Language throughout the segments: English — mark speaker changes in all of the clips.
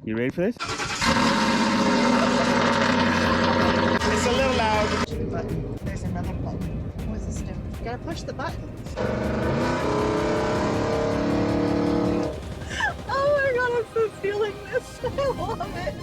Speaker 1: You ready for this? It's a little loud.
Speaker 2: Button. There's another button. What's this do? You gotta push the button. Oh my god, I'm so feeling this. I love it.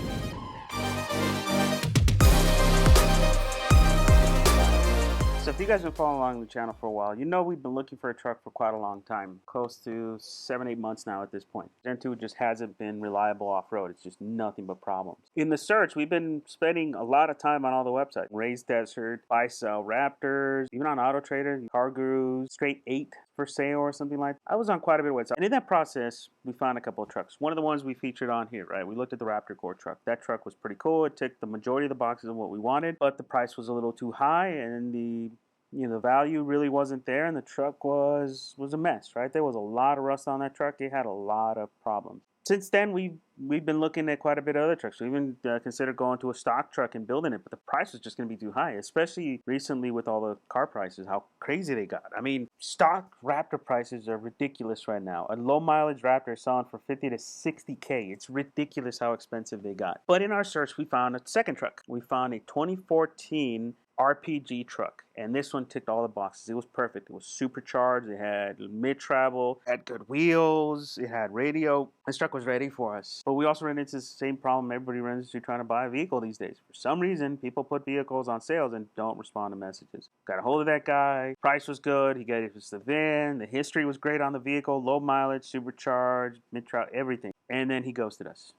Speaker 1: So if you guys have been following along the channel for a while, you know we've been looking for a truck for quite a long time. Close to 7-8 months now at this point. Gen2 just hasn't been reliable off-road. It's just nothing but problems. In the search, we've been spending a lot of time on all the websites. Raised Desert, Buy Sell Raptors, even on Auto Trader, Car Gurus, Straight 8 for sale or something like that. I was on quite a bit of websites. And in that process, we found a couple of trucks. One of the ones we featured on here, right? We looked at the Raptor Core truck. That truck was pretty cool. It ticked the majority of the boxes of what we wanted, but the price was a little too high and the value really wasn't there, and the truck was a mess, right? There was a lot of rust on that truck. It had a lot of problems. Since then, we've been looking at quite a bit of other trucks. We even considered going to a stock truck and building it, but the price was just going to be too high, especially recently with all the car prices, how crazy they got. I mean, stock Raptor prices are ridiculous right now. A low mileage Raptor is selling for $50 to $60K. It's ridiculous how expensive they got. But in our search, we found a second truck. We found a 2014 RPG truck, and this one ticked all the boxes. It was perfect. It was supercharged. It had mid-travel, had good wheels, it had radio. This truck was ready for us. But we also ran into the same problem everybody runs into trying to buy a vehicle these days. For some reason, people put vehicles on sales and don't respond to messages. Got a hold of that guy. Price was good. He gave us the VIN. The history was great on the vehicle. Low mileage, supercharged, mid-travel, everything. And then he ghosted us.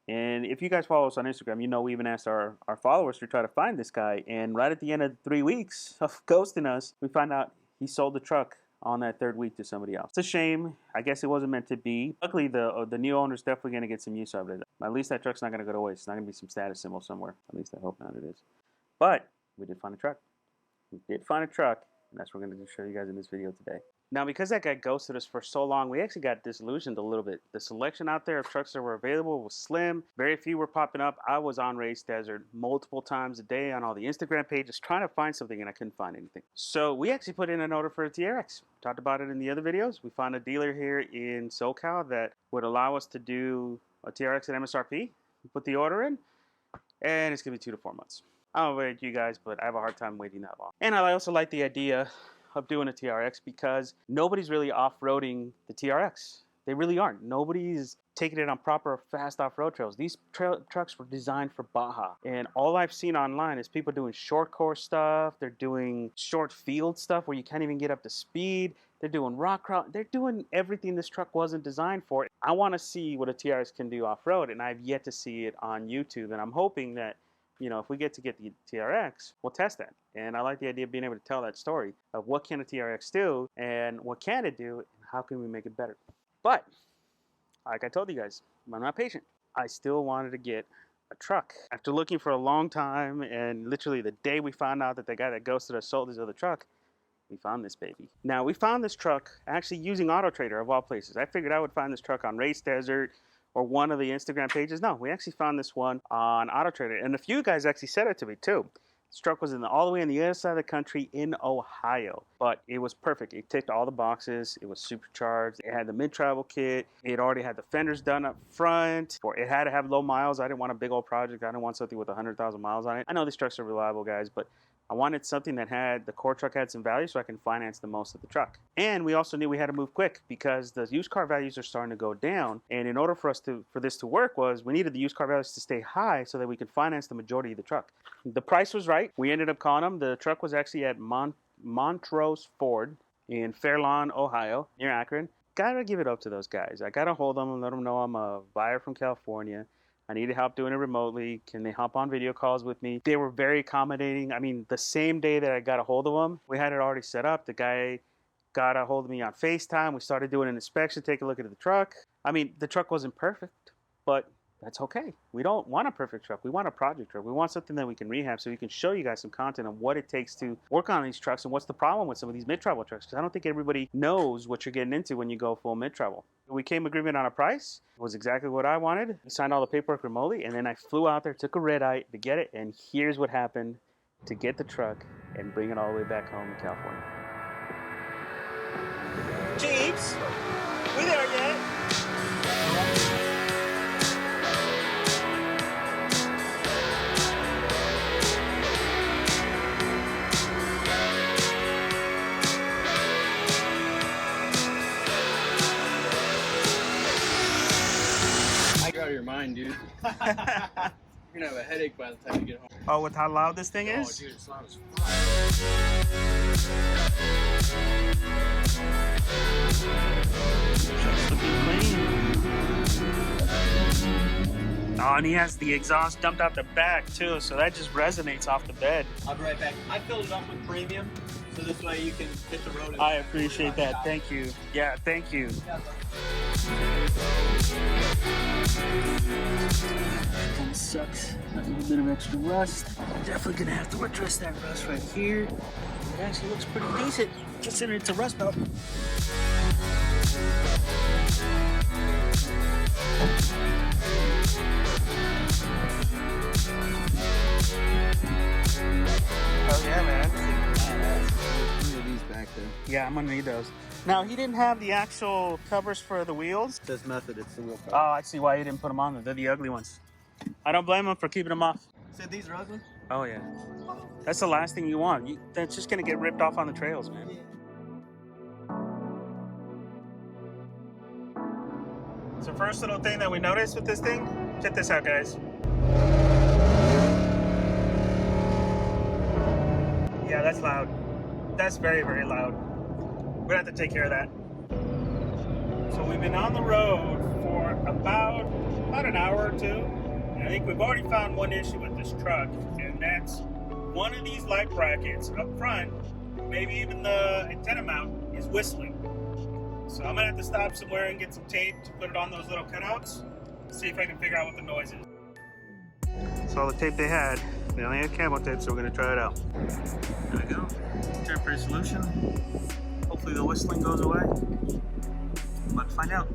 Speaker 1: And if you guys follow us on Instagram, you know we even asked our followers to try to find this guy. And right at the end of 3 weeks of ghosting us, we find out he sold the truck on that third week to somebody else. It's a shame. I guess it wasn't meant to be. Luckily, the new owner's definitely going to get some use out of it. At least that truck's not going to go to waste. It's not going to be some status symbol somewhere. At least I hope not it is. But we did find a truck. We did find a truck, and that's what we're going to show you guys in this video today. Now, because that guy ghosted us for so long, we actually got disillusioned a little bit. The selection out there of trucks that were available was slim. Very few were popping up. I was on Raised Desert multiple times a day on all the Instagram pages trying to find something, and I couldn't find anything. So we actually put in an order for a TRX. Talked about it in the other videos. We found a dealer here in SoCal that would allow us to do a TRX at MSRP. We put the order in, and it's going to be 2 to 4 months. I don't know about you guys, but I have a hard time waiting that long. And I also like the idea of doing a TRX because nobody's really off-roading the TRX. They really aren't. Nobody's taking it on proper fast off-road trails. These trucks were designed for Baja. And all I've seen online is people doing short course stuff. They're doing short field stuff where you can't even get up to speed. They're doing rock crawl. They're doing everything this truck wasn't designed for. I want to see what a TRX can do off-road, and I've yet to see it on YouTube. And I'm hoping that, if we get the TRX, we'll test that. And I like the idea of being able to tell that story of what can a TRX do and what can it do and how can we make it better. But, like I told you guys, I'm not patient. I still wanted to get a truck. After looking for a long time and literally the day we found out that the guy that ghosted us sold his other truck, we found this baby. Now, we found this truck actually using Auto Trader of all places. I figured I would find this truck on Raised Desert or one of the Instagram pages. No, we actually found this one on Auto Trader. And a few guys actually said it to me too. This truck was all the way on the other side of the country in Ohio. But it was perfect. It ticked all the boxes. It was supercharged. It had the mid-travel kit. It already had the fenders done up front. It had to have low miles. I didn't want a big old project. I didn't want something with 100,000 miles on it. I know these trucks are reliable, guys, but I wanted something that the core truck had some value so I can finance the most of the truck. And we also knew we had to move quick because the used car values are starting to go down. And in order for this to work we needed the used car values to stay high so that we could finance the majority of the truck. The price was right. We ended up calling them. The truck was actually at Montrose Ford in Fairlawn, Ohio, near Akron. Gotta give it up to those guys. I gotta hold them and let them know I'm a buyer from California. I needed help doing it remotely. Can they hop on video calls with me? They were very accommodating. I mean, the same day that I got a hold of them, we had it already set up. The guy got a hold of me on FaceTime. We started doing an inspection, take a look at the truck. I mean, the truck wasn't perfect, but that's okay. We don't want a perfect truck. We want a project truck. We want something that we can rehab so we can show you guys some content on what it takes to work on these trucks and what's the problem with some of these mid-travel trucks. Because I don't think everybody knows what you're getting into when you go full mid-travel. We came agreement on a price. It was exactly what I wanted. We signed all the paperwork remotely, and then I flew out there, took a red-eye to get it, and here's what happened to get the truck and bring it all the way back home in California. Jeeps, we there yet?
Speaker 3: You're out of your mind, dude. You're gonna have a headache by the time you get home.
Speaker 1: Oh, with how loud this thing
Speaker 3: Oh,
Speaker 1: is?
Speaker 3: dude, it's loud as
Speaker 1: Truck's looking clean. Oh, and he has the exhaust dumped out the back too, so that just resonates off the bed.
Speaker 4: I'll be right back. I filled it up with premium, so this way you can hit the road.
Speaker 1: I appreciate that. Thank you. Yeah, thank you. Kind of sucks. A little bit of extra rust. Definitely gonna have to address that rust right here. It actually looks pretty decent, considering it's a rust belt. Oh yeah, man.
Speaker 4: These back there.
Speaker 1: Yeah, I'm gonna need those. Now, he didn't have the actual covers for the wheels.
Speaker 4: It says method, it's single
Speaker 1: Oh,
Speaker 4: cover.
Speaker 1: I see why he didn't put them on there. They're the ugly ones. I don't blame him for keeping them off.
Speaker 4: Said these are ugly?
Speaker 1: Oh yeah, that's the last thing you want. That's just gonna get ripped off on the trails, man. So first little thing that we noticed with this thing, check this out, guys. Yeah, that's loud. That's very, very loud. We're gonna have to take care of that. So we've been on the road for about an hour or two. And I think we've already found one issue with this truck, and that's one of these light brackets up front, maybe even the antenna mount, is whistling. So I'm gonna have to stop somewhere and get some tape to put it on those little cutouts, see if I can figure out what the noise is. That's all the tape they had. They only had camo tape, so we're gonna try it out. There we go. Temporary solution. Hopefully the whistling goes away. Let's find out.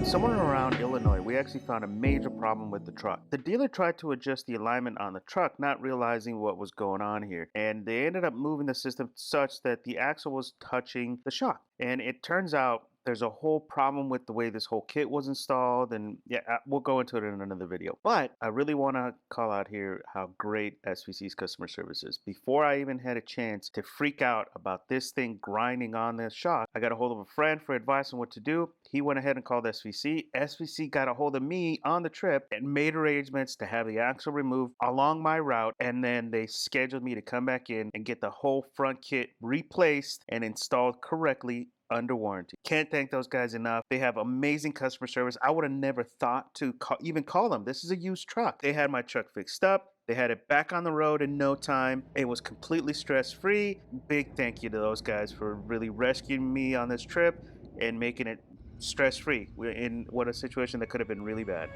Speaker 1: Somewhere around Illinois, we actually found a major problem with the truck. The dealer tried to adjust the alignment on the truck, not realizing what was going on here. And they ended up moving the system such that the axle was touching the shock. And it turns out there's a whole problem with the way this whole kit was installed, and yeah, we'll go into it in another video. But I really want to call out here how great SVC's customer service is. Before I even had a chance to freak out about this thing grinding on this shock, I got a hold of a friend for advice on what to do. He went ahead and called SVC. SVC got a hold of me on the trip and made arrangements to have the axle removed along my route, and then they scheduled me to come back in and get the whole front kit replaced and installed correctly under warranty. Can't thank those guys enough. They have amazing customer service. I would have never thought to even call them. This is a used truck. They had my truck fixed up. They had it back on the road in no time. It was completely stress-free. Big thank you to those guys for really rescuing me on this trip and making it stress-free in what a situation that could have been really bad.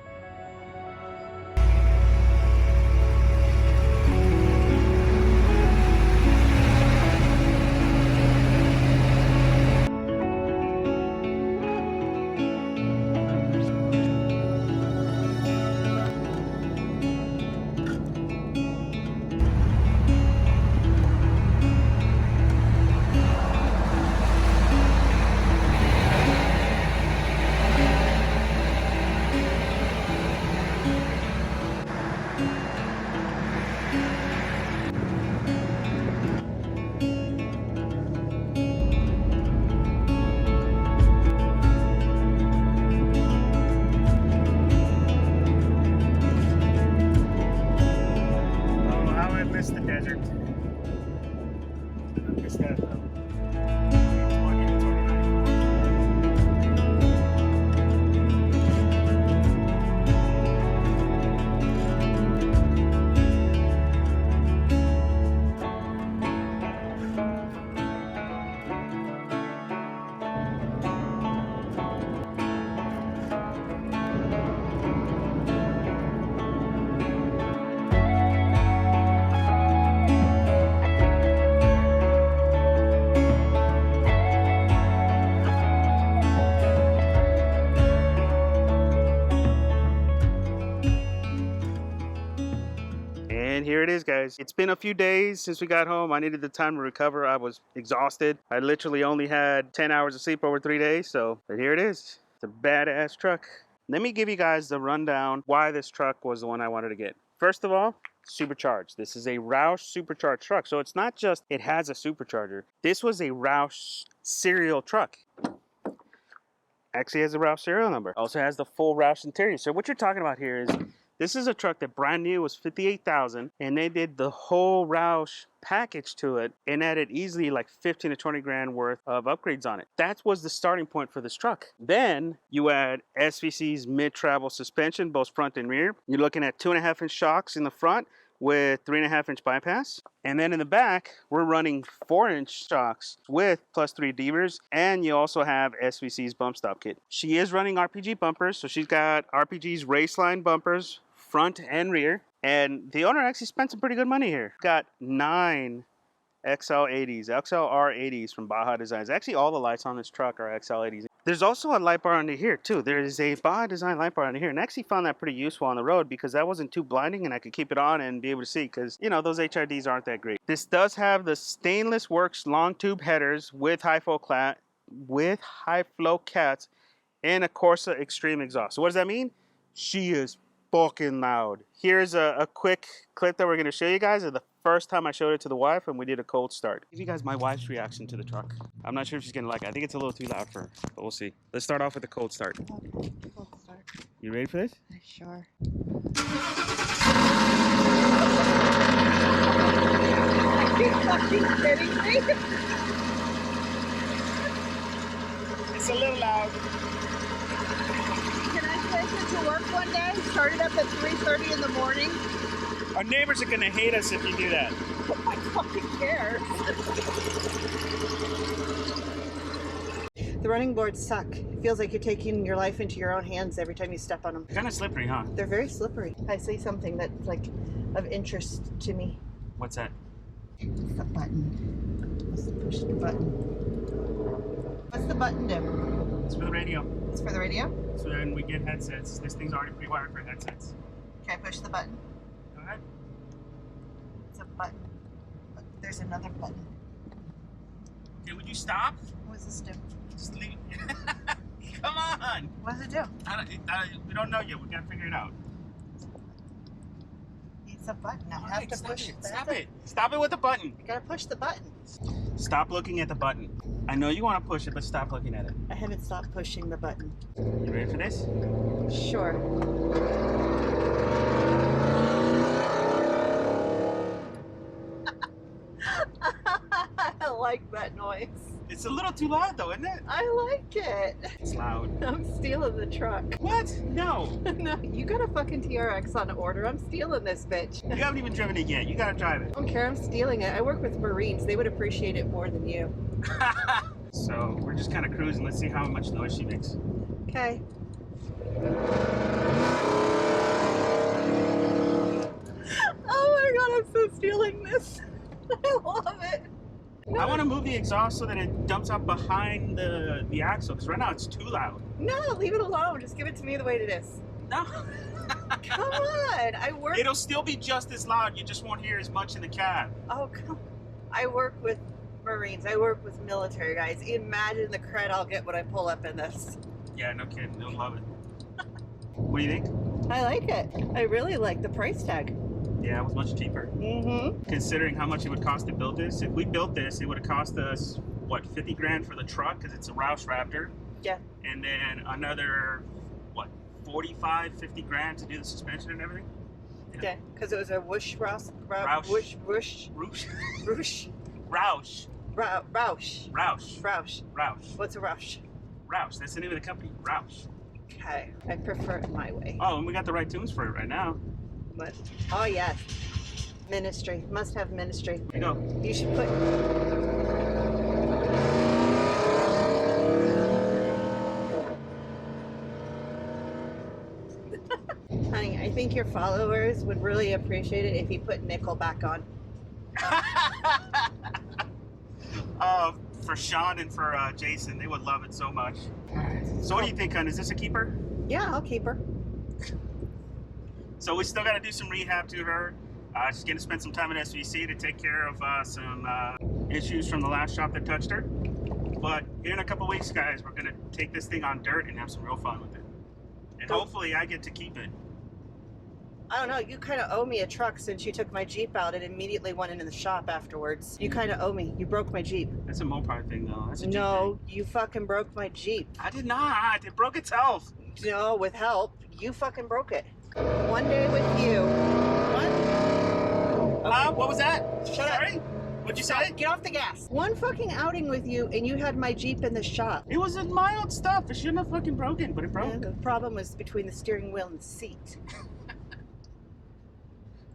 Speaker 1: The desert. I missed that though. here it is, guys. It's been a few days since we got home. I needed the time to recover. I was exhausted. I literally only had 10 hours of sleep over 3 days. So but here it is. It's a badass truck. Let me give you guys the rundown why this truck was the one I wanted to get. First of all, supercharged. This is a Roush supercharged truck. So it's not just it has a supercharger. This was a Roush serial truck. Actually has a Roush serial number. Also has the full Roush interior. So what you're talking about here is this is a truck that brand new was $58,000, and they did the whole Roush package to it and added easily like 15 to 20 grand worth of upgrades on it. That was the starting point for this truck. Then you add SVC's mid-travel suspension, both front and rear. You're looking at 2.5-inch shocks in the front with 3.5-inch bypass. And then in the back, we're running 4-inch shocks with +3 Devers, and you also have SVC's bump stop kit. She is running RPG bumpers, so she's got RPG's Raceline bumpers, front and rear. And the owner actually spent some pretty good money here. Got 9 XL80s, XLR80s from Baja Designs. Actually, all the lights on this truck are XL80s. There's also a light bar under here too. There is a Baja Design light bar under here, and I actually found that pretty useful on the road because that wasn't too blinding and I could keep it on and be able to see because, you know, those HIDs aren't that great. This does have the Stainless Works long tube headers with high flow cats and a Corsa Extreme exhaust. So what does that mean? She is fucking loud. Here's a quick clip that we're going to show you guys of the first time I showed it to the wife and we did a cold start. Give you guys my wife's reaction to the truck. I'm not sure if she's going to like it. I think it's a little too loud for her, but we'll see. Let's start off with the cold start.
Speaker 2: Cold start.
Speaker 1: You ready for this?
Speaker 2: Sure. Are you fucking kidding me?
Speaker 1: It's a little loud.
Speaker 2: Can I take it to work one day? Start it up at 3:30 in the morning?
Speaker 1: Our neighbors are going to hate us if you do that.
Speaker 2: I fucking care. The running boards suck. It feels like you're taking your life into your own hands every time you step on them.
Speaker 1: Kind of slippery, huh?
Speaker 2: They're very slippery. I see something that's like of interest to me.
Speaker 1: What's that?
Speaker 2: What's the button? Let's push the button. What's the button do?
Speaker 1: It's for the radio.
Speaker 2: It's for the radio?
Speaker 1: So then we get headsets. This thing's already pre-wired for headsets.
Speaker 2: Can I push the button?
Speaker 1: Go ahead.
Speaker 2: It's a button. Look, there's another button.
Speaker 1: Okay, would you stop?
Speaker 2: What does this do?
Speaker 1: Just leave. Come on.
Speaker 2: What does it do?
Speaker 1: We don't know yet. We gotta figure it out.
Speaker 2: It's a button. I have
Speaker 1: Alright,
Speaker 2: to
Speaker 1: stop
Speaker 2: push
Speaker 1: it.
Speaker 2: I have
Speaker 1: Stop
Speaker 2: to-
Speaker 1: it. Stop it with the button.
Speaker 2: I gotta push the button.
Speaker 1: Stop looking at the button. I know you want to push it, but stop looking at it.
Speaker 2: I haven't stopped pushing the button.
Speaker 1: You ready for this?
Speaker 2: Sure. I like that noise.
Speaker 1: It's a little too loud though, isn't it?
Speaker 2: I like it.
Speaker 1: It's loud.
Speaker 2: I'm stealing the truck.
Speaker 1: What? No.
Speaker 2: No, you got a fucking TRX on order. I'm stealing this bitch.
Speaker 1: You haven't even driven it yet. You gotta drive it.
Speaker 2: I don't care. I'm stealing it. I work with Marines. They would appreciate it more than you.
Speaker 1: So we're just kind of cruising. Let's see how much noise she makes.
Speaker 2: Okay. Oh my god, I'm so stealing this. I love it.
Speaker 1: I want to move the exhaust so that it dumps out behind the axle, because right now it's too loud.
Speaker 2: No, leave it alone. Just give it to me the way it is.
Speaker 1: No.
Speaker 2: Come on. I work.
Speaker 1: It'll still be just as loud. You just won't hear as much in the cab.
Speaker 2: Oh, come. I work with Marines. I work with military guys. Imagine the cred I'll get when I pull up in this.
Speaker 1: Yeah, no kidding. They'll love it. What do you think?
Speaker 2: I like it. I really like the price tag.
Speaker 1: Yeah, it was much cheaper.
Speaker 2: Mm-hmm.
Speaker 1: Considering how much it would cost to build this. If we built this, it would have cost us, what, 50 grand for the truck, because it's a Roush Raptor.
Speaker 2: Yeah.
Speaker 1: And then another, what, 45, 50 grand to do the suspension and everything?
Speaker 2: Yeah, because it was a whoosh,
Speaker 1: Roush.
Speaker 2: whoosh, whoosh,
Speaker 1: Roush.
Speaker 2: whoosh,
Speaker 1: Roush.
Speaker 2: Roush.
Speaker 1: Roush.
Speaker 2: Roush.
Speaker 1: Roush.
Speaker 2: What's a Roush?
Speaker 1: Roush. That's the name of the company. Roush.
Speaker 2: Okay, I prefer it my way.
Speaker 1: Oh, and we got the right tunes for it right now.
Speaker 2: But oh yes, ministry must have ministry.
Speaker 1: Here you go.
Speaker 2: You should put. Honey, I think your followers would really appreciate it if you put nickel back on.
Speaker 1: For Sean and for Jason, they would love it so much. So what do you think, hon? Is this a keeper?
Speaker 2: Yeah, I'll keep her.
Speaker 1: So we still got to do some rehab to her. She's going to spend some time at SVC to take care of some issues from the last shop that touched her. But here in a couple weeks, guys, we're going to take this thing on dirt and have some real fun with it. And hopefully I get to keep it.
Speaker 2: I don't know. You kind of owe me a truck since you took my Jeep out and immediately went into the shop afterwards. You kind of owe me. You broke my Jeep.
Speaker 1: That's a Mopar thing, though. That's a Jeep
Speaker 2: No,
Speaker 1: thing.
Speaker 2: you fucking broke my Jeep.
Speaker 1: I did not. It broke itself.
Speaker 2: No, with help. You fucking broke it. One day with you. What?
Speaker 1: What was that?
Speaker 2: Shut
Speaker 1: Sorry?
Speaker 2: up.
Speaker 1: What'd you
Speaker 2: Stop.
Speaker 1: say?
Speaker 2: Get off the gas. One fucking outing with you and you had my Jeep in the shop.
Speaker 1: It was mild stuff. It shouldn't have fucking broken, but it broke.
Speaker 2: And the problem was between the steering wheel and the seat.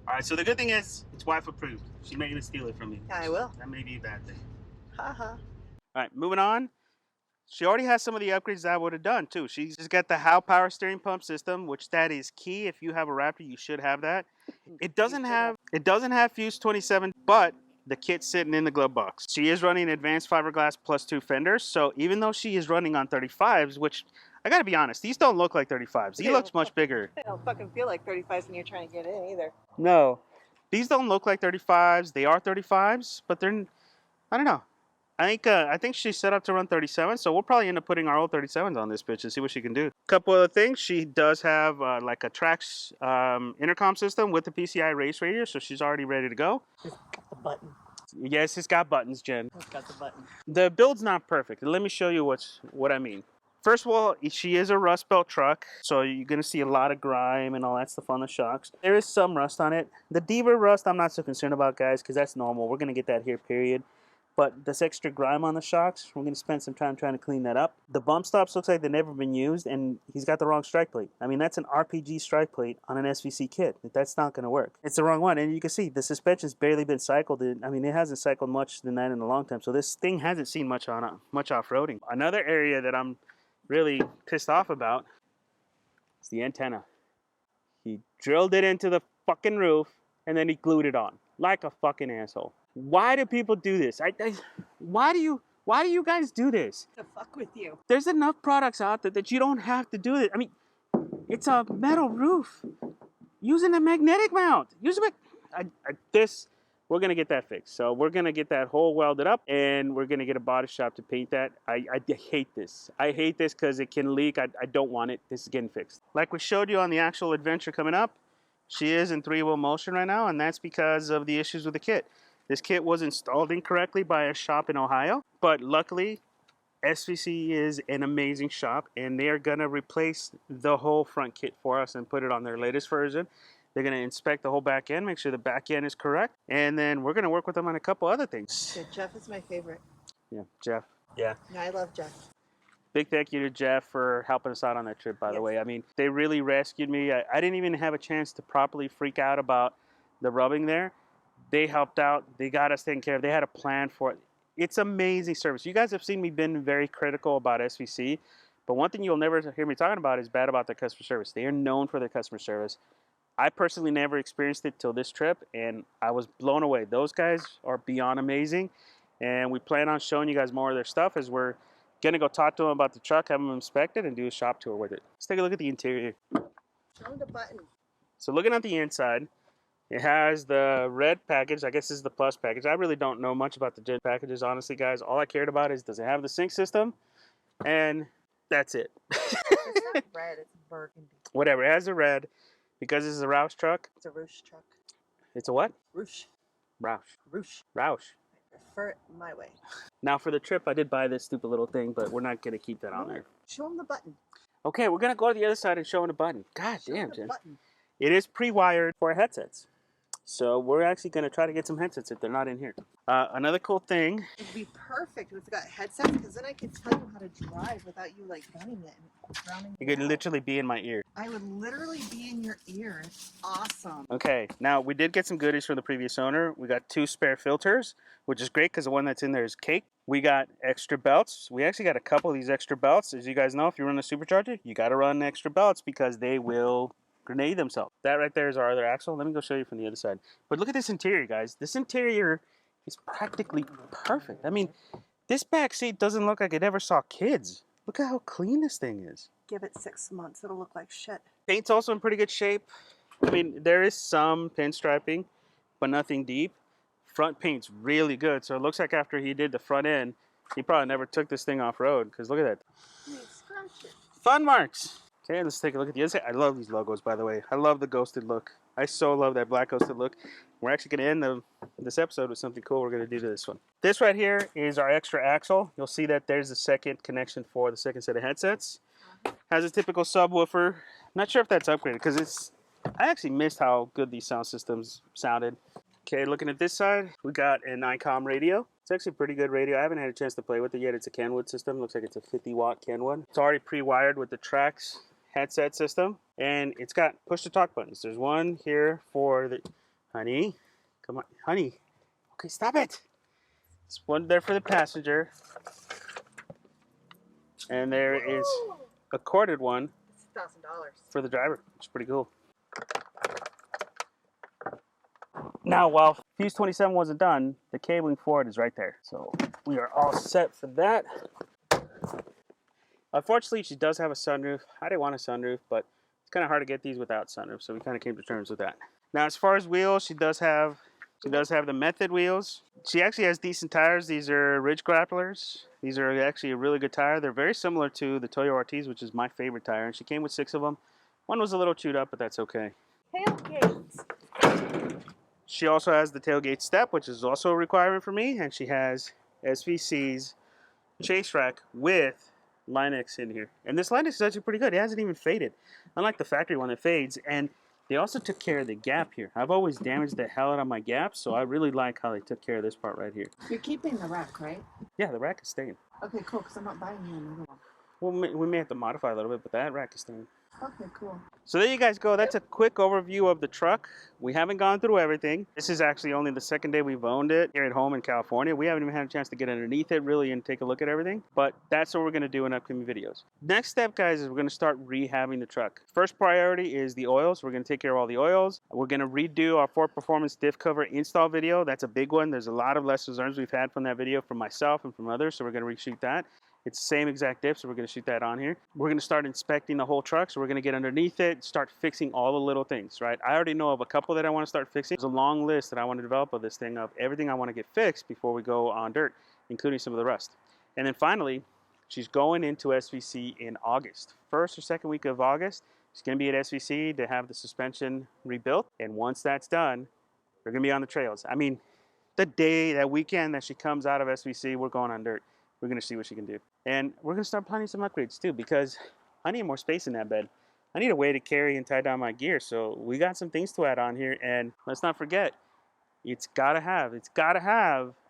Speaker 1: All right, so the good thing is it's wife approved. She's making to steal it from me.
Speaker 2: I will.
Speaker 1: That may be a bad thing.
Speaker 2: Haha.
Speaker 1: All right, moving on. She already has some of the upgrades that I would have done too. She's just got the HAL power steering pump system, which that is key. If you have a Raptor, you should have that. It doesn't have Fuse 27, but the kit's sitting in the glove box. She is running advanced fiberglass plus 2 fenders. So even though she is running on 35s, which I gotta be honest, these don't look like 35s. He looks much bigger.
Speaker 2: They don't fucking feel like 35s when you're trying to get in either.
Speaker 1: No, these don't look like 35s. They are 35s, but they're, I don't know. I think she's set up to run 37, so we'll probably end up putting our old 37s on this bitch and see what she can do. Couple other things, she does have like a Trax intercom system with the PCI race radio, so she's already ready to go.
Speaker 2: It's got the button.
Speaker 1: Yes, it's got buttons, Jen.
Speaker 2: It's got the button.
Speaker 1: The build's not perfect. Let me show you what I mean. First of all, she is a rust belt truck, so you're going to see a lot of grime and all that stuff on the shocks. There is some rust on it. The Diva rust I'm not so concerned about, guys, because that's normal. We're going to get that here, period. But this extra grime on the shocks, we're going to spend some time trying to clean that up. The bump stops looks like they've never been used, and he's got the wrong strike plate. I mean, that's an RPG strike plate on an SVC kit. That's not going to work. It's the wrong one, and you can see the suspension's barely been cycled. I mean, it hasn't cycled much than that in a long time, so this thing hasn't seen much off-roading. Another area that I'm really pissed off about is the antenna. He drilled it into the fucking roof, and then he glued it on like a fucking asshole. Why do people do this? Why do you guys do this?
Speaker 2: To fuck with you.
Speaker 1: There's enough products out there that you don't have to do it. I mean, it's a metal roof. Using a magnetic mount. We're gonna get that fixed. So we're gonna get that hole welded up, and we're gonna get a body shop to paint that. I hate this. I hate this because it can leak. I don't want it. This is getting fixed. Like we showed you on the actual adventure coming up, she is in 3-wheel motion right now, and that's because of the issues with the kit. This kit was installed incorrectly by a shop in Ohio, but luckily SVC is an amazing shop, and they are going to replace the whole front kit for us and put it on their latest version. They're going to inspect the whole back end, make sure the back end is correct, and then we're going to work with them on a couple other things.
Speaker 2: Yeah, Jeff is my favorite.
Speaker 1: Yeah, Jeff. Yeah.
Speaker 2: I love Jeff.
Speaker 1: Big thank you to Jeff for helping us out on that trip, by the way. I mean, they really rescued me. I didn't even have a chance to properly freak out about the rubbing there. They helped out. They got us taken care of. They had a plan for it. It's amazing service. You guys have seen me been very critical about SVC, but one thing you'll never hear me talking about is bad about their customer service. They are known for their customer service. I personally never experienced it till this trip, and I was blown away. Those guys are beyond amazing, and we plan on showing you guys more of their stuff as we're going to go talk to them about the truck, have them inspected, and do a shop tour with it. Let's take a look at the interior.
Speaker 2: Show them the button.
Speaker 1: So looking at the inside, it has the red package. I guess this is the plus package. I really don't know much about the Gen packages, honestly, guys. All I cared about is, does it have the sync system? And that's it.
Speaker 2: It's not red, it's burgundy.
Speaker 1: Whatever. It has the red because this is a Roush truck.
Speaker 2: It's a Roosh truck.
Speaker 1: It's a what?
Speaker 2: Roosh.
Speaker 1: Roush.
Speaker 2: Roosh.
Speaker 1: Roush.
Speaker 2: I prefer it my way.
Speaker 1: Now for the trip, I did buy this stupid little thing, but we're not going to keep that on there.
Speaker 2: Show them the button.
Speaker 1: Okay, we're going to go to the other side and show them the button. God
Speaker 2: Show
Speaker 1: damn,
Speaker 2: them the
Speaker 1: Jen.
Speaker 2: button.
Speaker 1: It is pre-wired for headsets. So we're actually going to try to get some headsets if they're not in here. Another cool thing.
Speaker 2: It'd be perfect if it's got headsets, because then I could tell you how to drive without you like gunning it and drowning
Speaker 1: You
Speaker 2: it
Speaker 1: could
Speaker 2: out.
Speaker 1: literally be in my ear.
Speaker 2: I would literally be in your ear. It's awesome.
Speaker 1: Okay, now we did get some goodies from the previous owner. We got 2 spare filters, which is great because the one that's in there is cake. We got extra belts. We actually got a couple of these extra belts. As you guys know, if you run a supercharger, you got to run extra belts because they will grenade themselves. That right there is our other axle. Let me go show you from the other side. But look at this interior, guys. This interior is practically perfect. I mean, this back seat doesn't look like it ever saw kids. Look at how clean this thing is.
Speaker 2: Give it 6 months. It'll look like shit.
Speaker 1: Paint's also in pretty good shape. I mean, there is some pinstriping, but nothing deep. Front paint's really good, so it looks like after he did the front end, he probably never took this thing off-road, because look at that. Fun marks! Okay, let's take a look at the other side. I love these logos, by the way. I love the ghosted look. I so love that black ghosted look. We're actually going to end this episode with something cool we're going to do to this one. This right here is our extra axle. You'll see that there's the second connection for the second set of headsets. Has a typical subwoofer. Not sure if that's upgraded, because I actually missed how good these sound systems sounded. Okay, looking at this side, we got a Nikon Radio. It's actually a pretty good radio. I haven't had a chance to play with it yet. It's a Kenwood system. Looks like it's a 50-watt Kenwood. It's already pre-wired with the Trax headset system, and it's got push-to-talk buttons. There's one here for the... Honey, come on, honey. Okay, stop it. There's one there for the passenger. And there is a corded one
Speaker 2: $1,000.
Speaker 1: for the driver, which is pretty cool. Now, while fuse 27 wasn't done, the cabling for it is right there. So we are all set for that. Unfortunately, she does have a sunroof. I didn't want a sunroof, but it's kind of hard to get these without sunroof, so we kind of came to terms with that. Now, as far as wheels, she does have the Method wheels. She actually has decent tires. These are Ridge Grapplers. These are actually a really good tire. They're very similar to the Toyo Ortiz, which is my favorite tire, and she came with 6 of them. One was a little chewed up, but that's okay.
Speaker 2: Tailgates.
Speaker 1: She also has the tailgate step, which is also a requirement for me, and she has SVC's chase rack with Linux in here. And this Linux is actually pretty good. It hasn't even faded, unlike the factory one that fades. And they also took care of the gap here. I've always damaged the hell out of my gaps, so I really like how they took care of this part right here.
Speaker 5: You're keeping the rack, right?
Speaker 1: Yeah, the rack is staying.
Speaker 5: Okay, cool, because I'm not buying you another one.
Speaker 1: Well, we may have to modify a little bit, but that rack is staying.
Speaker 5: Okay, cool.
Speaker 1: So there you guys go. That's a quick overview of the truck. We haven't gone through everything. This is actually only the second day we've owned it here at home in California. We haven't even had a chance to get underneath it really and take a look at everything. But that's what we're going to do in upcoming videos. Next step, guys, is we're going to start rehabbing the truck. First priority is the oils. We're going to take care of all the oils. We're going to redo our Ford Performance diff cover install video. That's a big one. There's a lot of lessons learned we've had from that video from myself and from others, so we're going to reshoot that. It's the same exact diff, so we're going to shoot that on here. We're going to start inspecting the whole truck, so we're going to get underneath it, start fixing all the little things, right? I already know of a couple that I want to start fixing. There's a long list that I want to develop of this thing of everything I want to get fixed before we go on dirt, including some of the rust. And then finally, she's going into SVC in August. First or second week of August, she's going to be at SVC to have the suspension rebuilt. And once that's done, we're going to be on the trails. I mean, that weekend that she comes out of SVC, we're going on dirt. We're going to see what she can do. And we're going to start planning some upgrades too, because I need more space in that bed. I need a way to carry and tie down my gear. So we got some things to add on here. And let's not forget, it's got to have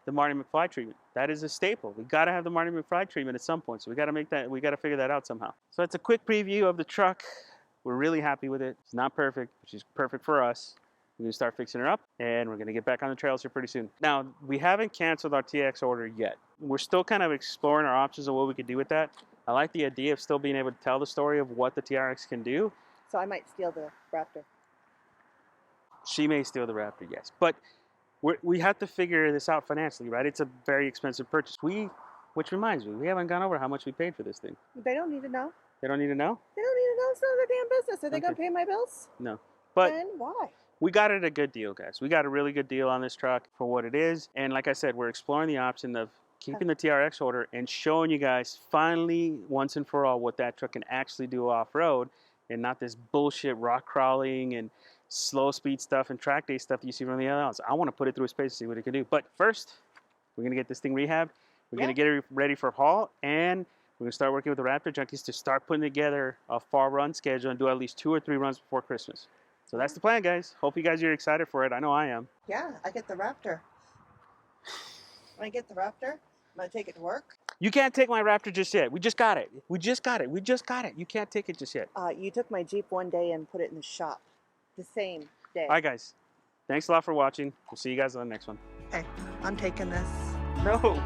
Speaker 1: the Marty McFly treatment. That is a staple. We got to have the Marty McFly treatment at some point. So we got to figure that out somehow. So it's a quick preview of the truck. We're really happy with it. It's not perfect, but she's perfect for us. We're going to start fixing her up, and we're going to get back on the trails here pretty soon. Now, we haven't canceled our TX order yet. We're still kind of exploring our options of what we could do with that. I like the idea of still being able to tell the story of what the TRX can do.
Speaker 2: So I might steal the Raptor.
Speaker 1: She may steal the Raptor, yes. But we have to figure this out financially, right? It's a very expensive purchase. Which reminds me, we haven't gone over how much we paid for this thing.
Speaker 2: They don't need to know.
Speaker 1: They don't need to know?
Speaker 2: They don't need to know. It's none of their damn business. Are they going to pay my bills?
Speaker 1: No. But
Speaker 2: then why?
Speaker 1: we got it at a good deal, guys. We got a really good deal on this truck for what it is. And like I said, we're exploring the option of keeping the TRX order and showing you guys finally, once and for all, what that truck can actually do off-road and not this bullshit rock crawling and slow speed stuff and track day stuff that you see from the other ones. I want to put it through a space to see what it can do. But first, we're going to get this thing rehabbed. We're going to get it ready for haul, and we're going to start working with the Raptor junkies to start putting together a fall run schedule and do at least 2 or 3 runs before Christmas. So that's the plan, guys. Hope you guys are excited for it. I know I am.
Speaker 2: Yeah, I get the Raptor. When I get the Raptor, I'm going to take it to work.
Speaker 1: You can't take my Raptor just yet. We just got it. We just got it. You can't take it just yet.
Speaker 2: You took my Jeep one day and put it in the shop. The same day.
Speaker 1: All right, guys. Thanks a lot for watching. We'll see you guys on the next one.
Speaker 2: Okay, I'm taking this.
Speaker 1: No.